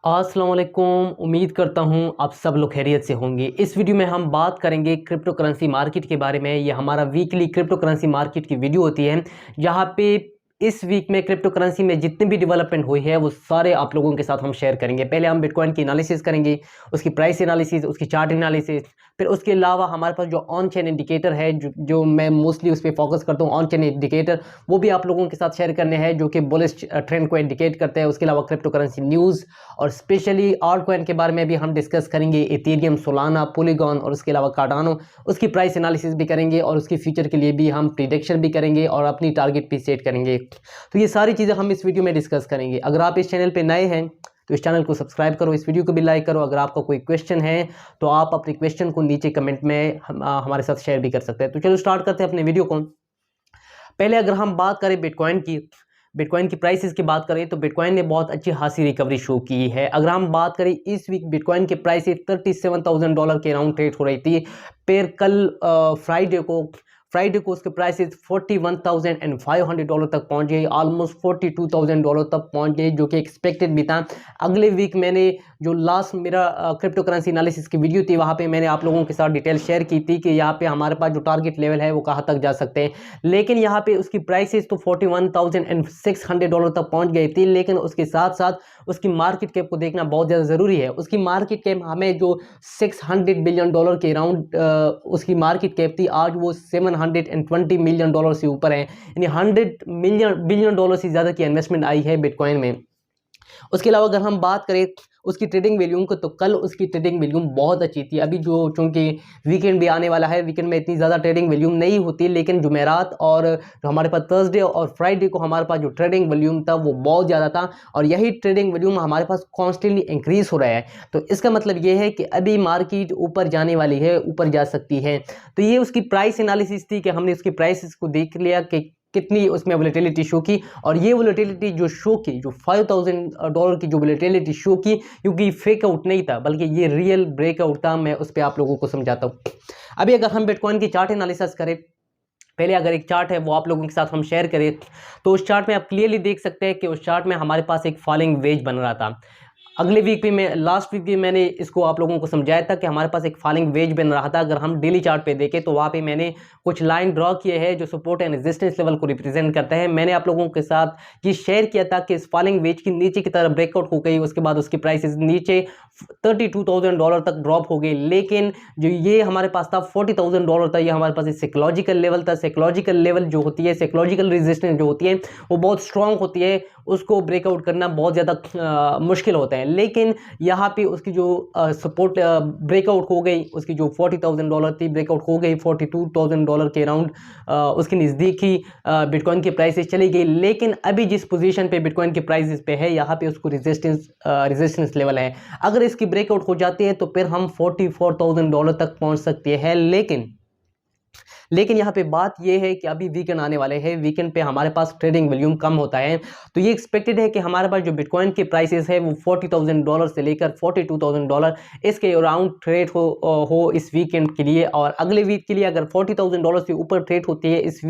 अस्सलाम वालेकुम। उम्मीद करता हूँ आप सब लोग खैरियत से होंगे। इस वीडियो में हम बात करेंगे क्रिप्टो करेंसी मार्केट के बारे में। ये हमारा वीकली क्रिप्टो करेंसी मार्केट की वीडियो होती है, जहाँ पे इस वीक में क्रिप्टो करेंसी में जितनी भी डेवलपमेंट हुई है वो सारे आप लोगों के साथ हम शेयर करेंगे। पहले हम बिटकॉइन की एनालिसिस करेंगे, उसकी प्राइस एनालिसिस, उसकी चार्ट एनालिसिस। फिर उसके अलावा हमारे पास जो ऑन चेन इंडिकेटर है, जो मैं मोस्टली उस पर फोकस करता हूँ, ऑन चेन इंडिकेटर, वो भी आप लोगों के साथ शेयर करने हैं, जो कि बुलिश ट्रेंड को इंडिकेट करते हैं। उसके अलावा क्रिप्टो करेंसी न्यूज़ और स्पेशली आल्ट कॉइन के बारे में भी हम डिस्कस करेंगे। इथेरियम, सोलाना, पोलीगॉन और उसके अलावा कार्डानो, उसकी प्राइस एनालिसिस भी करेंगे और उसकी फ्यूचर के लिए भी हम प्रिडिक्शन भी करेंगे और अपनी टारगेट भी सेट करेंगे। तो ये सारी चीज़ें हम इस वीडियो में डिस्कस करेंगे। अगर आप इस चैनल पे नए हैं तो इस चैनल को सब्सक्राइब करो, इस वीडियो को भी लाइक करो। अगर आपका कोई क्वेश्चन है तो आप अपने क्वेश्चन को नीचे कमेंट में हमारे साथ शेयर भी कर सकते हैं। तो चलो स्टार्ट करते हैं अपने वीडियो को। पहले अगर हम बात करें बिटकॉइन की प्राइसेस की बात करें तो बिटकॉइन ने बहुत अच्छी खासी रिकवरी शो की है। अगर हम बात करें इस वीक बिटकॉइन की प्राइस $37,000 के अराउंड ट्रेड हो रही थी। फिर कल फ्राइडे को उसके प्राइसेस $41,500 तक पहुंच गई, ऑलमोस्ट $42,000 तक पहुंच गई, जो कि एक्सपेक्टेड भी था। अगले वीक मैंने जो लास्ट मेरा क्रिप्टो करेंसी एनालिसिस की वीडियो थी, वहाँ पे मैंने आप लोगों के साथ डिटेल शेयर की थी कि यहाँ पे हमारे पास जो टारगेट लेवल है वो कहाँ तक जा सकते हैं। लेकिन यहाँ पे उसकी प्राइसेस तो $41,600 तक पहुँच गई थी। लेकिन उसके साथ साथ उसकी मार्केट कैप को देखना बहुत ज़्यादा ज़रूरी है। उसकी मार्केट कैप हमें जो $600 बिलियन के अराउंड उसकी मार्केट कैप थी, आज वो $720 मिलियन से ऊपर है। यानी $100 बिलियन से ज़्यादा की इन्वेस्टमेंट आई है बिटकॉइन में। उसके अलावा अगर हम बात करें उसकी ट्रेडिंग वैल्यूम को, तो कल उसकी ट्रेडिंग वैल्यूम बहुत अच्छी थी। अभी जो चूंकि वीकेंड भी आने वाला है, वीकेंड में इतनी ज़्यादा ट्रेडिंग वैल्यूम नहीं होती, लेकिन जुमेरात और जो हमारे पास थर्सडे और फ्राइडे को हमारे पास जो ट्रेडिंग वैल्यूम था वो बहुत ज़्यादा था, और यही ट्रेडिंग वैल्यूम हमारे पास कॉन्स्टेंटली इंक्रीज हो रहा है। तो इसका मतलब ये है कि अभी मार्केट ऊपर जाने वाली है, ऊपर जा सकती है। तो ये उसकी प्राइस एनालिसिस थी कि हमने उसकी प्राइसेस को देख लिया कि कितनी उसमें वोलेटिलिटी शो की, और ये वोलेटिलिटी जो शो की, जो $5,000 की जो वोलेटिलिटी शो की, क्योंकि फेक आउट नहीं था बल्कि ये रियल ब्रेकआउट था। मैं उस पर आप लोगों को समझाता हूँ। अभी अगर हम बिटकॉइन की चार्ट एनालिसिस करें, पहले अगर एक चार्ट है वो आप लोगों के साथ हम शेयर करें, तो उस चार्ट में आप क्लियरली देख सकते हैं कि उस चार्ट में हमारे पास एक फॉलिंग वेज बन रहा था। अगले वीक भी मैं लास्ट वीक भी मैंने इसको आप लोगों को समझाया था कि हमारे पास एक फॉलिंग वेज बन रहा था। अगर हम डेली चार्ट पे देखें तो वहाँ पे मैंने कुछ लाइन ड्रॉ किए हैं जो सपोर्ट एंड रेजिस्टेंस लेवल को रिप्रेजेंट करते हैं। मैंने आप लोगों के साथ ये शेयर किया था कि इस फॉलिंग वेज की नीचे की तरफ ब्रेकआउट हो गई, उसके बाद उसकी प्राइसेस नीचे $32,000 तक ड्रॉप हो गई। लेकिन जो ये हमारे पास था $40,000 था, ये हमारे पास एक साइकोलॉजिकल लेवल था। साइकोलॉजिकल लेवल जो होती है, साइकोलॉजिकल रेजिस्टेंस जो होती है, वो बहुत स्ट्रांग होती है, उसको ब्रेकआउट करना बहुत ज़्यादा मुश्किल होता है। लेकिन यहाँ पे उसकी जो सपोर्ट ब्रेकआउट हो गई, उसकी जो $40,000 थी ब्रेकआउट हो गई, $42,000 के अराउंड उसके नज़दीक ही बिटकॉइन की प्राइसेस चली गई। लेकिन अभी जिस पोजीशन पे बिटकॉइन की प्राइसेस पे है, यहाँ पे उसको रेजिस्टेंस लेवल है। अगर इसकी ब्रेकआउट हो जाती है तो फिर हम $44,000 तक पहुँच सकते हैं। लेकिन यहाँ पे बात ये है कि अभी वीकेंड आने वाले हैं, वीकेंड पे हमारे पास ट्रेडिंग वॉल्यूम कम होता है। तो ये एक्सपेक्टेड है कि हमारे पास जो बिटकॉइन की प्राइसेस है वो $40,000 से लेकर $42,000 इसके अराउंड ट्रेड हो इस वीकेंड के लिए। और अगले वीक के लिए अगर $40,000 से ऊपर ट्रेड होती है इस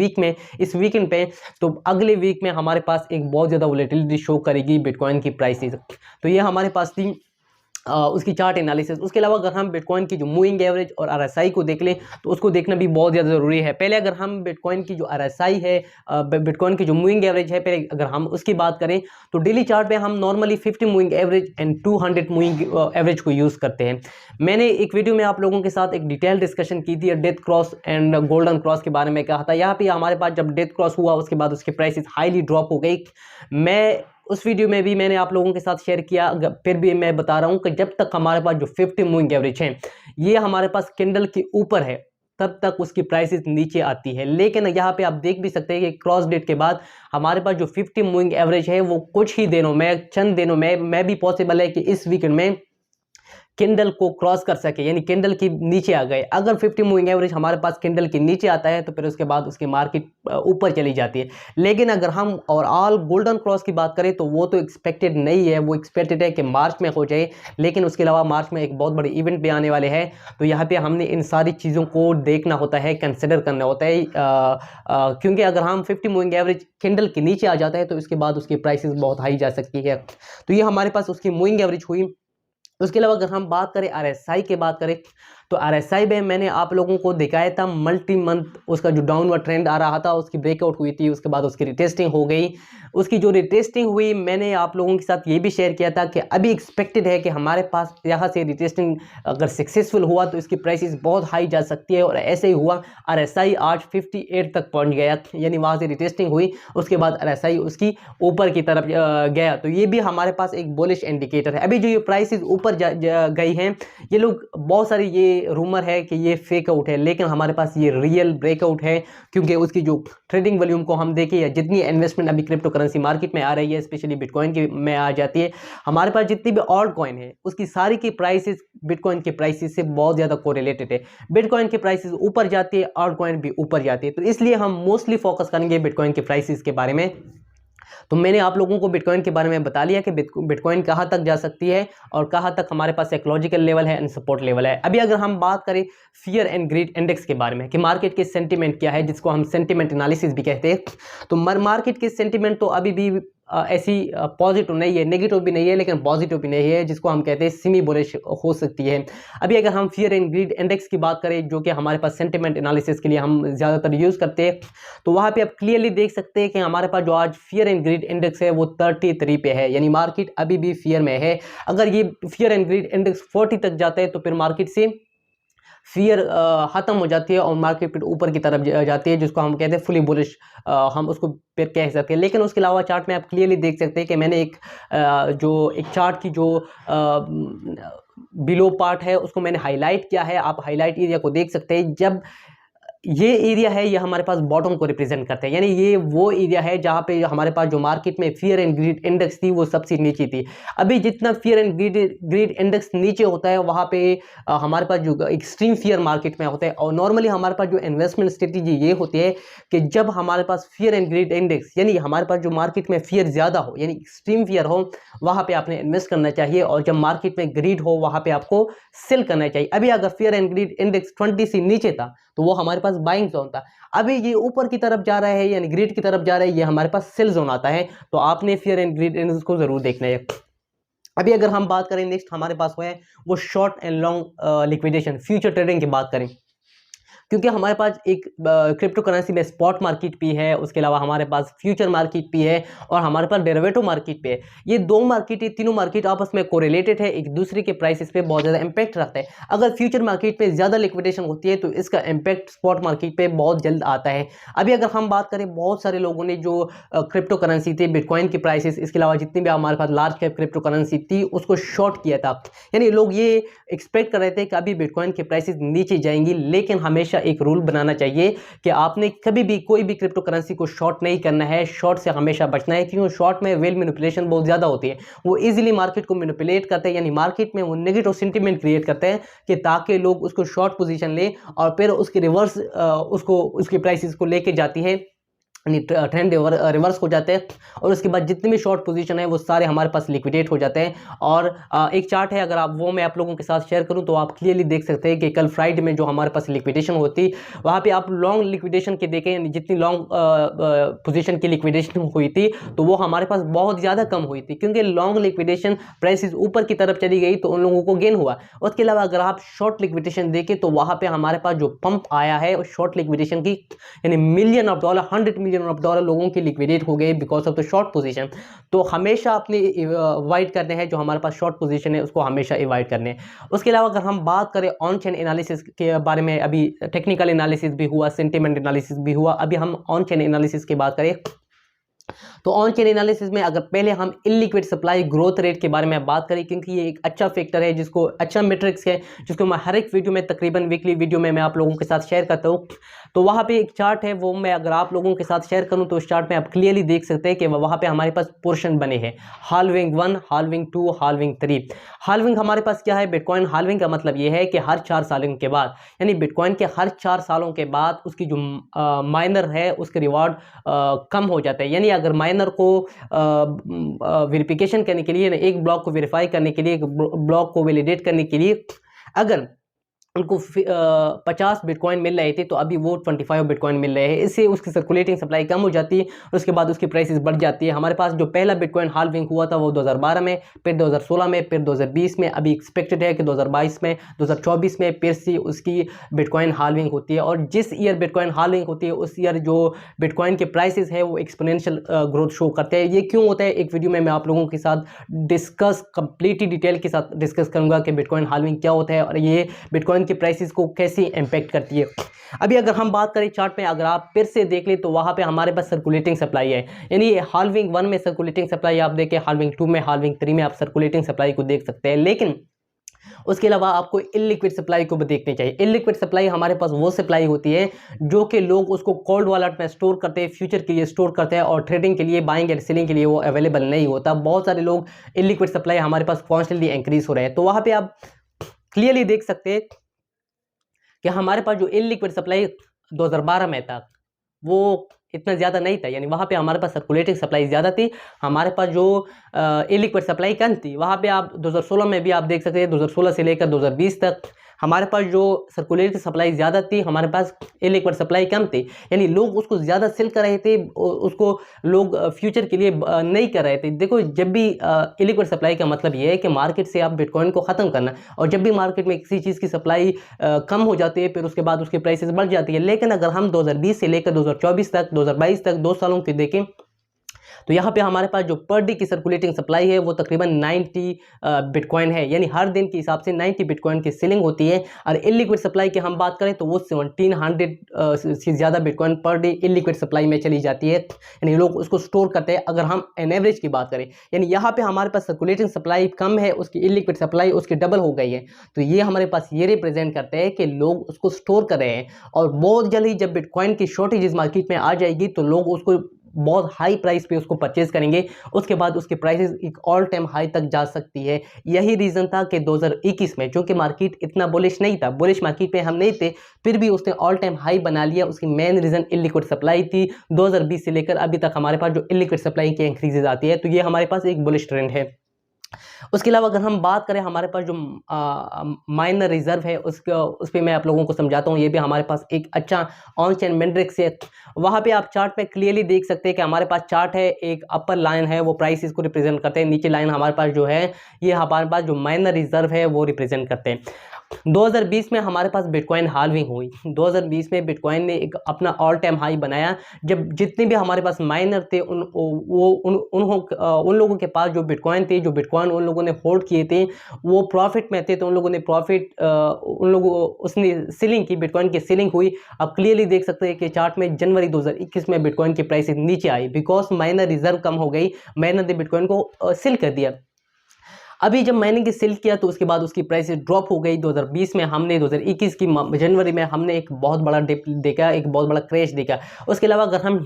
वीकेंड पे, तो अगले वीक में हमारे पास एक बहुत ज़्यादा वोलेटिलिटी शो करेगी बिटकॉइन की प्राइसेस। तो ये हमारे पास थी उसकी चार्ट एनालिसिस। उसके अलावा अगर हम बिटकॉइन की जो मूविंग एवरेज और आरएसआई को देख लें तो उसको देखना भी बहुत ज़्यादा ज़रूरी है। पहले अगर हम बिटकॉइन की जो आरएसआई है, बिटकॉइन की जो मूविंग एवरेज है, पहले अगर हम उसकी बात करें तो डेली चार्ट पे हम normally 50 moving average and 200 moving average को यूज़ करते हैं। मैंने एक वीडियो में आप लोगों के साथ एक डिटेल डिस्कशन की थी death cross and golden cross के बारे में कहा था। यहाँ पे हमारे पास जब डेथ क्रॉस हुआ उसके बाद उसकी प्राइसेस हाईली ड्रॉप हो गई। मैं उस वीडियो में भी मैंने आप लोगों के साथ शेयर किया, फिर भी मैं बता रहा हूं कि जब तक हमारे पास जो 50 मूविंग एवरेज है ये हमारे पास कैंडल के ऊपर है, तब तक उसकी प्राइसेस नीचे आती है। लेकिन यहाँ पे आप देख भी सकते हैं कि क्रॉस डेट के बाद हमारे पास जो 50 मूविंग एवरेज है वो कुछ ही दिनों में, चंद दिनों में भी पॉसिबल है कि इस वीकेंड में कैंडल को क्रॉस कर सके, यानी कैंडल के नीचे आ गए। अगर 50 मूविंग एवरेज हमारे पास कैंडल के नीचे आता है तो फिर उसके बाद उसकी मार्केट ऊपर चली जाती है। लेकिन अगर हम ओवरऑल गोल्डन क्रॉस की बात करें तो वो तो एक्सपेक्टेड नहीं है, वो एक्सपेक्टेड है कि मार्च में हो जाए, लेकिन उसके अलावा मार्च में एक बहुत बड़े इवेंट भी आने वाले हैं। तो यहाँ पे हमने इन सारी चीज़ों को देखना होता है, कंसिडर करना होता है, क्योंकि अगर हम 50 मूविंग एवरेज कैंडल के नीचे आ जाता है तो इसके बाद उसकी प्राइसेस बहुत हाई जा सकती है। तो ये हमारे पास उसकी मूविंग एवरेज हुई। उसके अलावा अगर हम बात करें आरएसआई की बात करें तो आरएसआई में मैंने आप लोगों को दिखाया था मल्टी मंथ उसका जो डाउनवर्ड ट्रेंड आ रहा था, उसकी ब्रेकआउट हुई थी, उसके बाद उसकी रिटेस्टिंग हो गई। उसकी जो रिटेस्टिंग हुई मैंने आप लोगों के साथ ये भी शेयर किया था कि अभी एक्सपेक्टेड है कि हमारे पास यहाँ से रिटेस्टिंग अगर सक्सेसफुल हुआ तो इसकी प्राइसेस बहुत हाई जा सकती है, और ऐसे ही हुआ। आरएसआई आज 58 तक पहुँच गया, यानी वहाँ से रिटेस्टिंग हुई, उसके बाद आरएसआई उसकी ऊपर की तरफ गया। तो ये भी हमारे पास एक बुलिश इंडिकेटर है। अभी जो ये प्राइसेस ऊपर गई हैं, ये लोग बहुत सारी ये रूमर है कि ये फेक आउट है, लेकिन हमारे पास ये रियल ब्रेकआउट है, क्योंकि उसकी जो ट्रेडिंग वॉल्यूम को हम देखें या जितनी इन्वेस्टमेंट अभी क्रिप्टो करेंसी मार्केट में आ रही है, स्पेशली बिटकॉइन की में आ जाती है, हमारे पास जितनी भी ऑल्ट कॉइन है उसकी सारी की प्राइसेस बिटकॉइन के प्राइसेस से बहुत ज़्यादा कोरिलेटेड है। बिटकॉइन की प्राइसेस ऊपर जाती है, ऑल्ट कॉइन भी ऊपर जाती है, तो इसलिए हम मोस्टली फोकस करेंगे बिटकॉइन के प्राइसेस के बारे में। तो मैंने आप लोगों को बिटकॉइन के बारे में बता लिया कि बिटकॉइन कहाँ तक जा सकती है और कहाँ तक हमारे पास साइकोलॉजिकल लेवल है एंड सपोर्ट लेवल है। अभी अगर हम बात करें फियर एंड ग्रीड इंडेक्स के बारे में कि मार्केट के सेंटीमेंट क्या है, जिसको हम सेंटीमेंट एनालिसिस भी कहते हैं, तो मार्केट के सेंटीमेंट तो अभी भी ऐसी पॉजिटिव नहीं है, नेगेटिव भी नहीं है, लेकिन पॉजिटिव भी नहीं है, जिसको हम कहते हैं सेमी बुलिश हो सकती है। अभी अगर हम फियर एंड ग्रीड इंडेक्स की बात करें, जो कि हमारे पास सेंटीमेंट एनालिसिस के लिए हम ज़्यादातर यूज़ करते हैं, तो वहाँ पे आप क्लियरली देख सकते हैं कि हमारे पास जो आज फियर एंड ग्रीड इंडेक्स है वो 33 पे है, यानी मार्केट अभी भी फियर में है। अगर ये फियर एंड ग्रीड इंडेक्स 40 तक जाता है तो फिर मार्केट से फियर ख़त्म हो जाती है और मार्केट ऊपर की तरफ जाती है, जिसको हम कहते हैं फुली बुलिश, हम उसको फिर कह सकते हैं। लेकिन उसके अलावा चार्ट में आप क्लियरली देख सकते हैं कि मैंने एक चार्ट की जो बिलो पार्ट है उसको मैंने हाईलाइट किया है। आप हाईलाइट एरिया को देख सकते हैं। जब ये एरिया है ये हमारे पास बॉटम को रिप्रेजेंट करते हैं, यानी ये वो एरिया है जहाँ पे हमारे पास जो मार्केट में फियर एंड ग्रीड इंडेक्स थी वो सबसे नीचे थी। अभी जितना फियर एंड ग्रीड इंडेक्स नीचे होता है वहाँ पे हमारे पास जो एक्सट्रीम फियर मार्केट में होता है, और नॉर्मली हमारे पास जो इन्वेस्टमेंट स्ट्रेटेजी ये होती है कि जब हमारे पास फियर एंड ग्रीड इंडेक्स यानी हमारे पास जो मार्केट में फियर ज़्यादा हो, यानी एक्सट्रीम फियर हो, वहाँ पर आपने इन्वेस्ट करना चाहिए, और जब मार्केट में ग्रीड हो वहाँ पर आपको सेल करना चाहिए। अभी अगर फियर एंड ग्रीड इंडेक्स 20 से नीचे था तो वो हमारे पास बाइंग जोन था। अभी ये ऊपर की तरफ जा रहा है, यानी ग्रीड की तरफ जा रहा है, ये हमारे पास सेल जोन आता है। तो आपने फियर एंड ग्रीड इंडेक्स को जरूर देखना है। अभी अगर हम बात करें नेक्स्ट हमारे पास है वो short and long liquidation, future trading की बात करें, क्योंकि हमारे पास एक क्रिप्टो करेंसी में स्पॉट मार्केट भी है, उसके अलावा हमारे पास फ्यूचर मार्केट भी है, और हमारे पास डेरिवेटिव मार्केट भी है। ये दो मार्केट, ये तीनों मार्केट आपस में कोरिलेटेड है, एक दूसरे के प्राइसेस पे बहुत ज़्यादा इंपैक्ट रखता है। अगर फ्यूचर मार्केट पे ज़्यादा लिक्विडेशन होती है तो इसका इंपैक्ट स्पॉट मार्केट पे बहुत जल्द आता है। अभी अगर हम बात करें, बहुत सारे लोगों ने जो क्रिप्टो करेंसी थी, बिटकॉइन की प्राइसेस, इसके अलावा जितनी भी हमारे पास लार्ज कैप क्रिप्टो करेंसी थी उसको शॉर्ट किया था, यानी लोग ये एक्सपेक्ट कर रहे थे कि अभी बिटकॉइन की प्राइसेस नीचे जाएंगी। लेकिन हमेशा एक रूल बनाना चाहिए कि आपने कभी भी कोई भी क्रिप्टो करेंसी को शॉर्ट नहीं करना है, शॉर्ट से हमेशा बचना है, क्योंकि शॉर्ट में वेल मैनिपुलेशन बहुत ज़्यादा होती है। वो इजीली मार्केट को मैनिपुलेट करते हैं, यानी मार्केट में वो नेगेटिव सेंटीमेंट क्रिएट करते हैं कि ताकि लोग उसको शॉर्ट पोजीशन लें, और फिर उसके रिवर्स उसको उसकी प्राइसेस को लेके जाती है, ट्रेंड रिवर्स हो जाते हैं, और उसके बाद जितने भी शॉर्ट पोजीशन है वो सारे हमारे पास लिक्विडेट हो जाते हैं। और एक चार्ट है, अगर आप वो मैं आप लोगों के साथ शेयर करूं तो आप क्लियरली देख सकते हैं कि कल फ्राइडे में जो हमारे पास लिक्विडेशन होती, वहाँ पे आप लॉन्ग लिक्विडेशन के देखें, जितनी लॉन्ग पोजीशन की लिक्विडेशन हुई थी तो वो हमारे पास बहुत ज़्यादा कम हुई थी, क्योंकि लॉन्ग लिक्विडेशन प्राइसेस ऊपर की तरफ चली गई तो उन लोगों को गेन हुआ। उसके अलावा अगर आप शॉर्ट लिक्विडेशन देखें तो वहाँ पर हमारे पास जो पंप आया है उस शॉर्ट लिक्विडेशन की, यानी million of dollar, 100 million of dollar लोगों की लिक्विडेट हो गए because of the short position. तो हमेशा अपने अवॉइड करने हैं, जो हमारे पास शॉर्ट पोजीशन है उसको हमेशा अवॉइड करने हैं। उसके अलावा अगर हम बात करें ऑन चेन एनालिसिस के बारे में, अभी टेक्निकल एनालिसिस भी हुआ, सेंटीमेंट एनालिसिस भी हुआ, अभी हम ऑन चेन एनालिसिस की बात करें तो ऑन चेन एनालिसिस में अगर पहले हम इलिक्विड सप्लाई ग्रोथ रेट के बारे में बात करें, क्योंकि ये एक अच्छा फैक्टर है, जिसको अच्छा मैट्रिक्स है, जिसको मैं हर एक वीडियो में, तकरीबन वीकली वीडियो में मैं आप लोगों के साथ शेयर करता हूँ। तो वहाँ पे एक चार्ट है, वो मैं अगर आप लोगों के साथ शेयर करूँ तो उस चार्ट में आप क्लियरली देख सकते हैं कि वहाँ पे हमारे पास पोर्शन बने हैं, हाल्विंग 1, हाल्विंग 2, हाल्विंग 3। हाल्विंग हमारे पास क्या है, बिटकॉइन हाल्विंग का मतलब ये है कि हर 4 सालों के बाद, यानी बिटकॉइन के हर 4 सालों के बाद उसकी जो माइनर है उसके रिवार्ड कम हो जाता है। यानी अगर माइनर को वेरिफिकेशन करने के लिए, एक ब्लॉक को वेरीफाई करने के लिए, एक ब्लॉक को वैलिडेट करने के लिए अगर उनको 50 बिटकॉइन मिल रहे थे तो अभी वो 25 बिटकॉइन मिल रहे हैं। इससे उसकी सर्कुलेटिंग सप्लाई कम हो जाती है, उसके बाद उसकी प्राइसेस बढ़ जाती है। हमारे पास जो पहला बिटकॉइन हाल्विंग हुआ था वो 2012 में, फिर 2016 में, फिर 2020 में। अभी एक्सपेक्टेड है कि 2022 में, 2024 में फिर से उसकी बिटकॉइन हाल्विंग होती है। और जिस ईयर बिटकॉइन हाल्विंग होती है उस ईयर जो बिटकॉइन के प्राइसेस है वो एक्सपोनेंशियल ग्रोथ शो करते हैं। ये क्यों होता है, एक वीडियो में मैं आप लोगों के साथ डिस्कस कंप्लीटली डिटेल के साथ डिस्कस करूंगा कि बिटकॉइन हाल्विंग क्या होता है और ये बिटकॉइन की प्राइसेस को कैसे इंपैक्ट करती है। अभी अगर हम बात करें चार्ट में, अगर आप फिर से देख ले तो वहां पे हमारे पास सर्कुलेटिंग सप्लाई है। यानी हाल्विंग 1 में सर्कुलेटिंग सप्लाई आप देखें, हाल्विंग 2 में, हाल्विंग 3 में आप सर्कुलेटिंग सप्लाई को देख सकते हैं। लेकिन उसके अलावा आपको इलिक्विड सप्लाई को भी देखनी चाहिए। इलिक्विड सप्लाई हमारे पास वो सप्लाई होती है जो कि लोग उसको कोल्ड वॉलेट में स्टोर करते हैं, फ्यूचर के लिए स्टोर करते हैं और ट्रेडिंग के लिए, बाइंग एंड सेलिंग के लिए वो अवेलेबल नहीं होता। बहुत सारे लोग इलिक्विड सप्लाई हमारे पास कॉन्स्टेंटली इंक्रीज हो रहे हैं। तो वहां पर आप क्लियरली देख सकते हैं कि हमारे पास जो इलिक्विड सप्लाई 2012 में था वो इतना ज़्यादा नहीं था। यानी वहाँ पे हमारे पास सर्कुलेटिंग सप्लाई ज़्यादा थी, हमारे पास जो इलिक्विड सप्लाई कम थी। वहाँ पे आप 2016 में भी आप देख सकते हैं, 2016 से लेकर 2020 तक हमारे पास जो सर्कुलेटिंग सप्लाई ज़्यादा थी, हमारे पास इलिक्विड सप्लाई कम थी। यानी लोग उसको ज़्यादा सेल कर रहे थे, उसको लोग फ्यूचर के लिए नहीं कर रहे थे। देखो, जब भी इलिक्विड सप्लाई का मतलब ये है कि मार्केट से आप बिटकॉइन को ख़त्म करना, और जब भी मार्केट में किसी चीज़ की सप्लाई कम हो जाती है फिर उसके बाद उसकी प्राइसेस बढ़ जाती है। लेकिन अगर हम 2020 से लेकर 2024 तक, 2022 तक 2 सालों की देखें तो यहाँ पे हमारे पास जो पर डे की सर्कुलेटिंग सप्लाई है वो तकरीबन 90 बिटकॉइन है। यानी हर दिन के हिसाब से 90 बिटकॉइन की सेलिंग होती है। और इलिक्विड सप्लाई की हम बात करें तो वो 1700 से ज़्यादा bitcoin per day illiquid supply में चली जाती है। यानी लोग उसको स्टोर करते हैं। अगर हम एन एवरेज की बात करें, यानी यहाँ पे हमारे पास सर्कुलेटिंग सप्लाई कम है, उसकी इलिक्विड सप्लाई उसकी डबल हो गई है। तो ये हमारे पास ये रिप्रेजेंट करते हैं कि लोग उसको स्टोर कर रहे हैं और बहुत जल्दी जब बिटकॉइन की शॉर्टेज मार्केट में आ जाएगी तो लोग उसको बहुत हाई प्राइस पे उसको परचेज करेंगे। उसके बाद उसकी प्राइसेस एक ऑल टाइम हाई तक जा सकती है। यही रीज़न था कि 2021 में, चूंकि मार्केट इतना बुलिश नहीं था, बुलिश मार्केट में हम नहीं थे, फिर भी उसने ऑल टाइम हाई बना लिया। उसकी मेन रीज़न इलिक्विड सप्लाई थी। 2020 से लेकर अभी तक हमारे पास जो इलिक्विड सप्लाई की इंक्रीजेज आती है, तो ये हमारे पास एक बुलिश ट्रेंड है। उसके अलावा अगर हम बात करें हमारे पास जो माइनर रिजर्व है उस पर मैं आप लोगों को समझाता हूँ। ये भी हमारे पास एक अच्छा ऑन चेन मैट्रिक्स है। वहाँ पे आप चार्ट पे क्लियरली देख सकते हैं कि हमारे पास चार्ट है, एक अपर लाइन है वो प्राइस इसको रिप्रेजेंट करते हैं, नीचे लाइन हमारे पास जो है ये हमारे पास जो माइनर रिजर्व है वो रिप्रेजेंट करते हैं। 2020 में हमारे पास बिटकॉइन हाल्विंग हुई। 2020 में बिटकॉइन ने एक अपना ऑल टाइम हाई बनाया, जब जितने भी हमारे पास माइनर थे उन लोगों के पास जो बिटकॉइन थे, जो बिटकॉइन उन लोगों ने होल्ड किए थे वो प्रॉफिट में थे, तो उन लोगों ने प्रॉफिट उसने सेलिंग की, बिटकॉइन की सेलिंग हुई। आप क्लियरली देख सकते हैं कि चार्ट में जनवरी 2021 में बिटकॉइन की प्राइस नीचे आई, बिकॉज माइनर रिजर्व कम हो गई, माइनर ने बिटकॉइन को सेल कर दिया। अभी जब मैंने की सेल किया तो उसके बाद उसकी प्राइस ड्रॉप हो गई। 2020 में हमने 2021 की जनवरी में हमने एक बहुत बड़ा डिप देखा, एक बहुत बड़ा क्रैश देखा। उसके अलावा अगर हम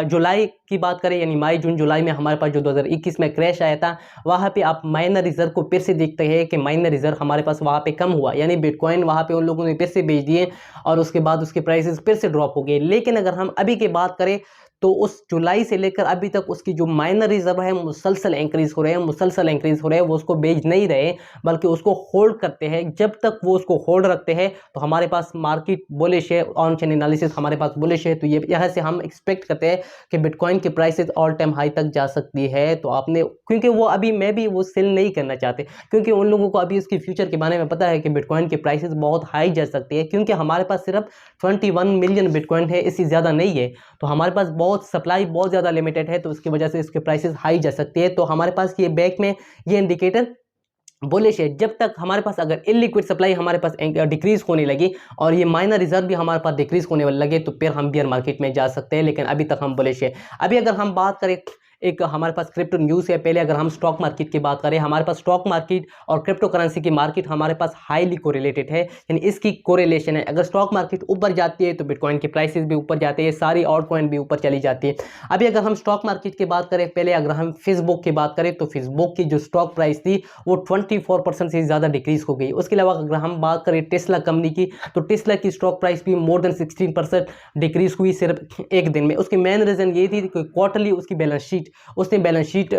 जुलाई की बात करें, यानी मई जून जुलाई में हमारे पास जो 2021 में क्रैश आया था, वहाँ पे आप माइनर रिजर्व को फिर से देखते हैं कि माइनर रिजर्व हमारे पास वहाँ पे कम हुआ, यानी बिटकॉइन वहाँ पे उन लोगों ने फिर से बेच दिए और उसके बाद उसके प्राइसेस फिर से ड्रॉप हो गए। लेकिन अगर हम अभी की बात करें तो उस जुलाई से लेकर अभी तक उसकी जो माइनर रिजर्व है मुसलसल इंक्रीज हो रहे हैं, मुसलसल इंक्रीज हो रहे हैं। वो उसको बेच नहीं रहे बल्कि उसको होल्ड करते हैं। जब तक वो उसको होल्ड रखते हैं तो हमारे पास मार्केट बुलिश है, ऑन चेन एनालिसिस हमारे पास बुलिश है। तो ये यहाँ से हम एक्सपेक्ट करते हैं कि बिटकॉइन की प्राइसेस ऑल टाइम हाई तक जा सकती है। तो आपने, क्योंकि वो अभी मैं भी वो सेल नहीं करना चाहते, क्योंकि उन लोगों को अभी उसकी फ्यूचर के बारे में पता है कि बिटकॉइन की प्राइसेस बहुत हाई जा सकती है, क्योंकि हमारे पास सिर्फ 21 मिलियन बिटकॉइन है, इससे ज़्यादा नहीं है। तो हमारे पास बहुत सप्लाई बहुत ज़्यादा लिमिटेड है, तो उसकी वजह से इसके प्राइसेस हाई जा सकती है। तो हमारे पास ये बैक में ये इंडिकेटर बुलिश है। जब तक हमारे पास अगर इलिक्विड सप्लाई हमारे पास डिक्रीज होने लगी और ये माइनर रिजर्व भी हमारे पास डिक्रीज होने लगे तो फिर हम बियर मार्केट में जा सकते हैं, लेकिन अभी तक हम बुलिश है। अभी अगर हम बात करें एक हमारे पास क्रिप्टो न्यूज़ है। पहले अगर हम स्टॉक मार्केट की बात करें, हमारे पास स्टॉक मार्केट और क्रिप्टो करेंसी की मार्केट हमारे पास हाईली कोरिलेटेड है, यानी इसकी कोरिलेशन है। अगर स्टॉक मार्केट ऊपर जाती है तो बिटकॉइन के प्राइसेस भी ऊपर जाते हैं, सारी ऑल्ट कॉइन भी ऊपर चली जाती है। अभी अगर हम स्टॉक मार्केट की बात करें, पहले अगर हम फेसबुक की बात करें तो फेसबुक की जो स्टॉक प्राइस थी वो 24% से ज़्यादा डिक्रीज हो गई। उसके अलावा अगर हम बात करें टेस्ला कंपनी की, तो टेस्ला की स्टॉक प्राइस भी मोर देन 16% डिक्रीज हुई सिर्फ एक दिन में। उसकी मेन रीज़न ये थी कि क्वार्टरली उसकी बैलेंस शीट, उसने बैलेंस शीट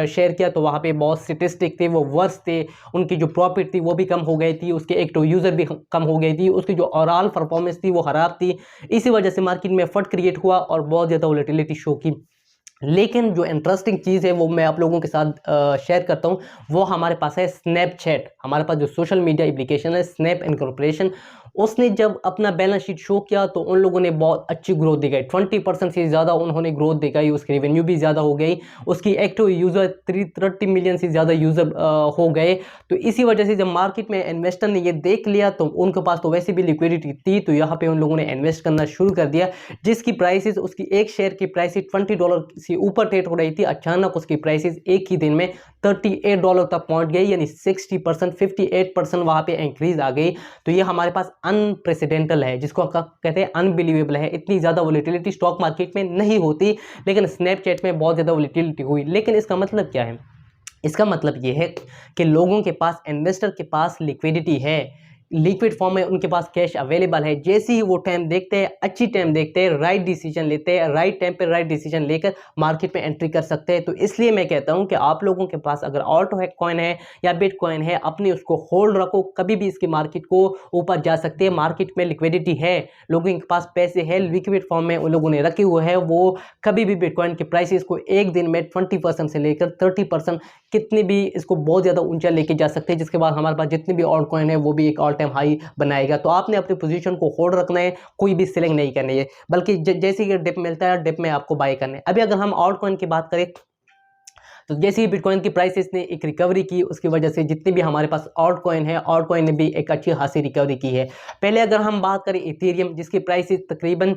शेयर किया तो वहाँ पे बहुत स्टेटिस्टिक थे, वो वर्स थे, उनकी जो प्रॉफिट थी वो भी कम हो गई थी, उसके एक्टिव यूज़र भी कम हो गई थी, उसकी जो ओवरऑल परफॉर्मेंस थी वो ख़राब थी। इसी वजह से मार्केट में फट क्रिएट हुआ और बहुत ज़्यादा वोलेटिलिटी शो की। लेकिन जो इंटरेस्टिंग चीज़ है वो मैं आप लोगों के साथ शेयर करता हूँ, वो हमारे पास है स्नैपचैट। हमारे पास जो सोशल मीडिया एप्लीकेशन है स्नैप इनकॉर्पोरेशन, उसने जब अपना बैलेंस शीट शो किया तो उन लोगों ने बहुत अच्छी ग्रोथ दिखाई, 20% से ज़्यादा उन्होंने ग्रोथ दिखाई, उसकी रेवेन्यू भी ज़्यादा हो गई, उसकी एक्टिव यूज़र 330 मिलियन से ज़्यादा यूज़र हो गए। तो इसी वजह से जब मार्केट में इन्वेस्टर ने ये देख लिया तो उनके पास तो वैसे भी लिक्विडिटी थी, तो यहाँ पे उन लोगों ने इन्वेस्ट करना शुरू कर दिया, जिसकी प्राइसेस, उसकी एक शेयर की प्राइस $20 से ऊपर ट्रेड हो रही थी। अचानक उसकी प्राइसेस एक ही दिन में $38 तक पहुंच गई, यानी 60%, 58% वहाँ पे इंक्रीज आ गई। तो ये हमारे पास अनप्रेसिडेंटल है, जिसको कहते हैं अनबिलीवेबल है। इतनी ज़्यादा वोलेटिलिटी स्टॉक मार्केट में नहीं होती, लेकिन स्नैपचैट में बहुत ज़्यादा वोलेटिलिटी हुई। लेकिन इसका मतलब क्या है? इसका मतलब ये है कि लोगों के पास, इन्वेस्टर के पास लिक्विडिटी है, लिक्विड फॉर्म में उनके पास कैश अवेलेबल है। जैसे ही वो टाइम देखते हैं, अच्छी टाइम देखते हैं, राइट डिसीजन लेते हैं, राइट टाइम पे राइट डिसीजन लेकर मार्केट में एंट्री कर सकते हैं। तो इसलिए मैं कहता हूं कि आप लोगों के पास अगर ऑल्ट कॉइन है या बिटकॉइन है, अपने उसको होल्ड रखो, कभी भी इसकी मार्केट को ऊपर जा सकते हैं। मार्केट में लिक्विडिटी है, लोगों के पास पैसे है, लिक्विड फॉर्म में उन लोगों ने रखे हुए हैं, वो कभी भी बिटकॉइन के प्राइसेस को एक दिन में 20% से लेकर 30% कितने भी इसको बहुत ज़्यादा ऊंचा लेके जा सकते हैं, जिसके बाद हमारे पास जितने भी ऑल्ट कॉइन है वो भी एक ऑल टाइम हाई बनाएगा। तो आपने अपनी पोजीशन को होल्ड रखना है, कोई भी सेलिंग नहीं करनी है, बल्कि जैसे ही डिप मिलता है डिप में आपको बाय करना है। अभी अगर हम ऑल्ट कॉइन की बात करें तो जैसे ही बिटकॉइन की प्राइसेस ने एक रिकवरी की, उसकी वजह से जितने भी हमारे पास ऑल्ट कॉइन है, ऑल्ट कॉइन ने भी एक अच्छी खासी रिकवरी की है। पहले अगर हम बात करें इथेरियम, जिसकी प्राइसेस तकरीबन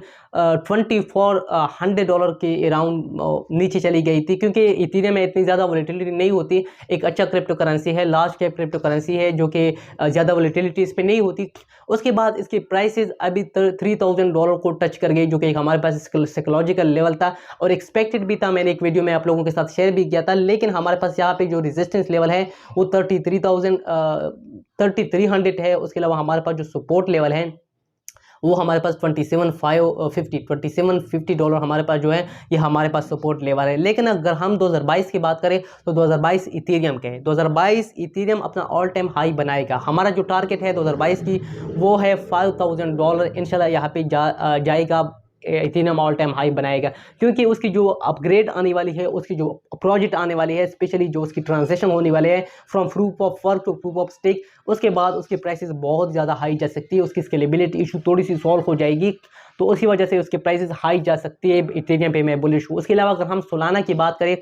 $2400 के अराउंड नीचे चली गई थी, क्योंकि इथेरियम में इतनी ज़्यादा वोलेटिलिटी नहीं होती। एक अच्छा क्रिप्टो करेंसी है, लार्ज कैप क्रिप्टो करेंसी है, जो कि ज़्यादा वोलेटिलिटी इस पर नहीं होती। उसके बाद इसकी प्राइसेस अभी $3000 को टच कर गई, जो कि एक हमारे पास साइकोलॉजिकल लेवल था और एक्सपेक्टेड भी था। मैंने एक वीडियो में आप लोगों के साथ शेयर भी किया था। लेकिन हमारे पास यहाँ पे जो रेजिस्टेंस लेवल है वो 3300 है। उसके अलावा हमारे पास जो सपोर्ट लेवल है वो हमारे पास $2750 हमारे पास जो है ये हमारे पास सपोर्ट लेवल है। लेकिन अगर हम 2022 की बात करें तो 2022 इथेरियम के हैं, 2022 इथेरियम अपना ऑल टाइम हाई बनाएगा। हमारा जो टारगेट है 2022 की वो है $5000। इंशाल्लाह यहाँ पे जाएगा, इथेरियम ऑल टाइम हाई बनाएगा, क्योंकि उसकी जो अपग्रेड आने वाली है, उसकी जो प्रोजेक्ट आने वाली है, स्पेशली जो उसकी ट्रांजेक्शन होने वाले हैं from proof of work to proof of stake, उसके बाद उसकी प्राइसेस बहुत ज़्यादा हाई जा सकती है, उसकी स्केलेबिलिटी इशू थोड़ी सी सॉल्व हो जाएगी, तो उसी वजह से उसके प्राइसेस हाई जा सकती है। इथेरियम पे मैं बुलिश हूँ। उसके अलावा अगर हम सोलाना की बात करें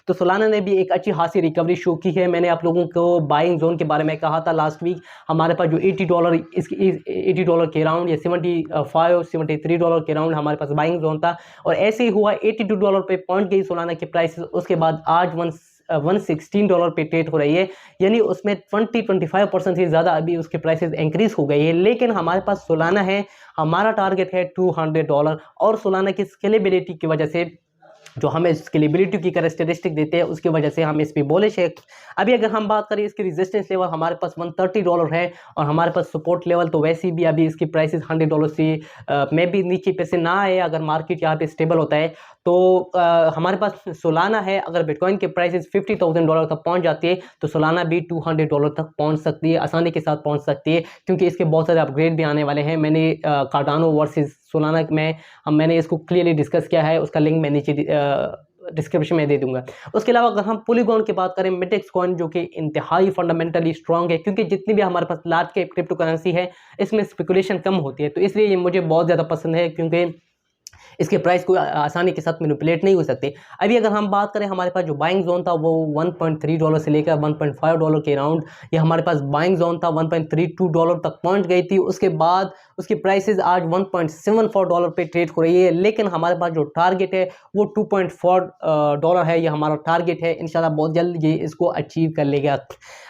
तो सोलाना ने भी एक अच्छी खासी रिकवरी शो की है। मैंने आप लोगों को बाइंग जोन के बारे में कहा था लास्ट वीक। हमारे पास जो $80 इसकी $80 के राउंड या $75-73 के राउंड हमारे पास बाइंग जोन था, और ऐसे ही हुआ, $82 पे पहुंच गई सोलाना की प्राइस। उसके बाद आज $116 पे ट्रेड हो रही है, यानी उसमें 20-25% से ज़्यादा अभी उसके प्राइसेस इंक्रीज हो गई है। लेकिन हमारे पास सोलाना है, हमारा टारगेट है $200, और सोलाना की स्केलेबिलिटी की वजह से, जो हमें स्केलेबिलिटी की कैरेक्टरिस्टिक देते हैं, उसकी वजह से हम इस पर बोलिश है। अभी अगर हम बात करें इसकी रेजिस्टेंस लेवल हमारे पास $130 है, और हमारे पास सपोर्ट लेवल तो वैसे भी अभी इसकी प्राइसेस $100 से में भी नीचे पैसे ना आए, अगर मार्केट यहाँ पे स्टेबल होता है तो हमारे पास सोलाना है। अगर बिटकॉइन के प्राइसेस $50,000 तक पहुंच जाती है तो सोलाना भी $200 तक पहुंच सकती है, आसानी के साथ पहुंच सकती है, क्योंकि इसके बहुत सारे अपग्रेड भी आने वाले हैं। मैंने कार्डानो वर्सेस सोलाना में मैंने इसको क्लियरली डिस्कस किया है, उसका लिंक मैं नीचे डिस्क्रिप्शन में दे दूंगा। उसके अलावा अगर हम पॉलीगॉन की बात करें, मिटेक्स कॉइन, जो कि इंतहाई फंडामेंटली स्ट्रांग है, क्योंकि जितनी भी हमारे पास लार्ज कैप क्रिप्टो करेंसी है इसमें स्पेकुलेशन कम होती है, तो इसलिए ये मुझे बहुत ज़्यादा पसंद है, क्योंकि इसके प्राइस को आसानी के साथ मैनिपुलेट नहीं हो सकते। अभी अगर हम बात करें, हमारे पास जो बाइंग जोन था वो $1.3 से लेकर $1.5 के अराउंड ये हमारे पास बाइंग जोन था, $1.32 तक पहुंच गई थी। उसके बाद उसकी प्राइसेस आज $1.74 पे ट्रेड हो रही है, लेकिन हमारे पास जो टारगेट है वो $2.4 है। ये हमारा टारगेट है, इंशाल्लाह बहुत जल्द ये इसको अचीव कर लेगा।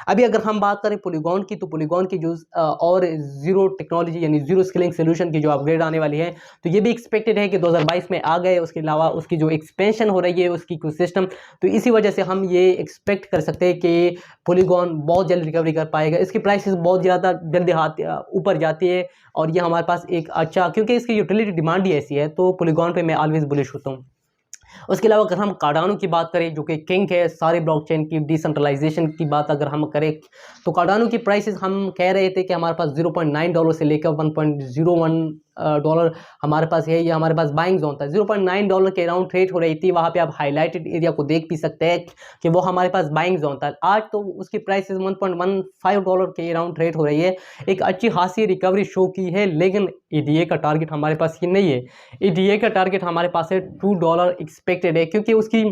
अभी अगर हम बात करें पॉलीगॉन की, तो पॉलीगॉन की जो और जीरो टेक्नोलॉजी यानी जीरो स्किलिंग सोल्यूशन की जो अपग्रेड आने वाली है, तो ये भी एक्सपेक्टेड है कि 2022 में आ गए। उसके अलावा उसकी जो एक्सपेंशन हो रही है उसकी इकोसिस्टम, तो इसी वजह से हम ये एक्सपेक्ट कर सकते हैं कि पॉलीगॉन बहुत जल्द रिकवरी कर पाएगा। इसकी प्राइसेस बहुत ज़्यादा जल्दी ऊपर जाती है और ये हमारे पास एक अच्छा, क्योंकि इसकी यूटिलिटी डिमांड ही ऐसी है, तो पॉलीगॉन पे मैं ऑलवेज बुलिश होता हूँ। उसके अलावा अगर हम कार्डानो की बात करें, जो कि किंग है सारे ब्लॉकचेन की डिसेंट्रलाइजेशन की बात अगर हम करें, तो कार्डानो की प्राइसेस हम कह रहे थे कि हमारे पास $0.9 से लेकर $1.01 हमारे पास है। ये हमारे पास बाइंग जोन था, $0.9 के अराउंड ट्रेड हो रही थी। वहाँ पे आप हाईलाइटेड एरिया को देख भी सकते हैं कि वो हमारे पास बाइंग जोन था। आज तो उसकी प्राइसेस $1.15 के अराउंड ट्रेड हो रही है। एक अच्छी खासी रिकवरी शो की है, लेकिन EDA का टारगेट हमारे पास ये नहीं है। EDA का टारगेट हमारे पास है $2 एक्सपेक्टेड है, क्योंकि उसकी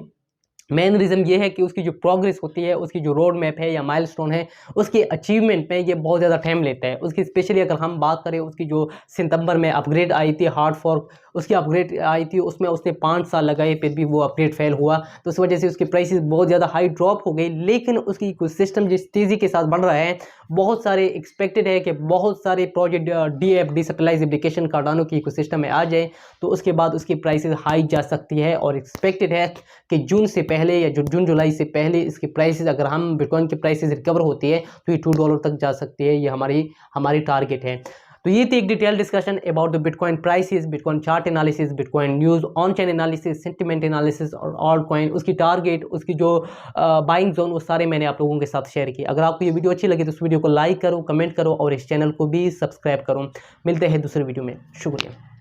मेन रीज़न ये है कि उसकी जो प्रोग्रेस होती है, उसकी जो रोड मैप है या माइलस्टोन है, उसके अचीवमेंट में ये बहुत ज़्यादा टाइम लेता है। उसकी स्पेशली अगर हम बात करें, उसकी जो सितंबर में अपग्रेड आई थी हार्ड फॉर्क, उसकी अपग्रेड आई थी, उसमें उसने 5 साल लगाए, फिर भी वो अपग्रेड फेल हुआ, तो उस वजह से उसकी प्राइसेस बहुत ज़्यादा हाई ड्रॉप हो गई। लेकिन उसकी इकोसिस्टम जिस तेज़ी के साथ बढ़ रहा है, बहुत सारे एक्सपेक्टेड है कि बहुत सारे project DApp decentralized application Cardano की इकोसिस्टम में आ जाए, तो उसके बाद उसकी प्राइसेस हाई जा सकती है। और एक्सपेक्टेड है कि जून से पहले या जून जुलाई से पहले इसकी प्राइसेस, अगर हम बिटकॉइन की प्राइसेस रिकवर होती है तो ये $2 तक जा सकती है। ये हमारी टारगेट है। तो ये थी एक detail discussion about the bitcoin prices, bitcoin chart analysis, bitcoin news, on chain analysis, sentiment analysis और ऑल कॉइन, उसकी टारगेट, उसकी जो बाइंग जोन, वो सारे मैंने आप लोगों के साथ शेयर किए। अगर आपको ये वीडियो अच्छी लगी तो इस वीडियो को लाइक करो, कमेंट करो और इस चैनल को भी सब्सक्राइब करो। मिलते हैं दूसरे वीडियो में। शुक्रिया।